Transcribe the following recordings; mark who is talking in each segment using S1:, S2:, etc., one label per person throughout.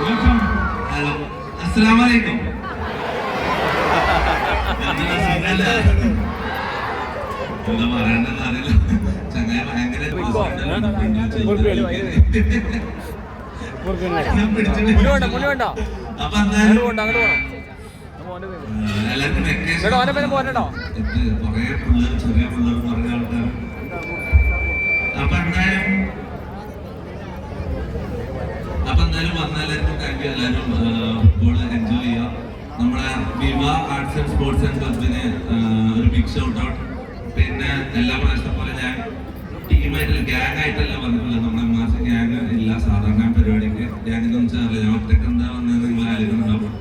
S1: Hello, അസ്സലാമലൈക്കും. എന്താ പറയണ്ടെന്ന് അറിയില്ല. ചങ്ങായി ഭയങ്കര അപ്പൊ എല്ലാവർക്കും കൊറേ പിള്ളേർ, ചെറിയ പിള്ളേർ പറഞ്ഞ ആൾക്കാർ. അപ്പൊ എന്തായാലും വന്നെല്ലാവർക്കും താങ്ക് യു. എല്ലാവരും ഫുട്ബോൾ എൻജോയ് ചെയ്യുക. നമ്മുടെ വിവ ആർട്സ് ആൻഡ് സ്പോർട്സ് ആൻഡ് ക്ലബിന് ഒരു ബിഗ് ഷൗട്ട് ഔട്ട്. പിന്നെ എല്ലാ പ്രാവശ്യത്തെ പോലെ ഞാൻ ടീമായിട്ടല്ല, ഗ്യാങ് ആയിട്ടല്ല വന്നിട്ടുള്ളത്. നമ്മുടെ മാസം ഗ്യാങ് ഇല്ല സാധാരണ പരിപാടിക്ക്. ഗ്യാങ്ങിനൊന്നും ചേർല്ല. ഞാൻ ഒറ്റക്ക് എന്താ വന്നത് നിങ്ങൾ ആലോചിക്കുന്നുണ്ടാവും.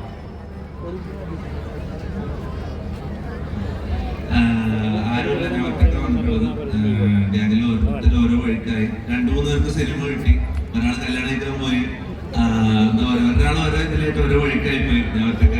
S1: ആരുമില്ല, ഞാൻ ഒറ്റക്ക് വന്നിട്ടുള്ളത്. ഗ്യാങ്ങിൽ ഓരോരുത്തരും ഓരോ വഴിക്കായി. 2-3 പേർക്ക് സിനിമ കിട്ടി. ഒരാൾ കല്യാണം കഴിക്കാൻ പോയി. എന്താ പറയുക, ഒരാൾ ഓരോ ഇതിലായിട്ട് ഓരോ വഴിക്കായി പോയി. ഞാൻ ഒറ്റക്ക്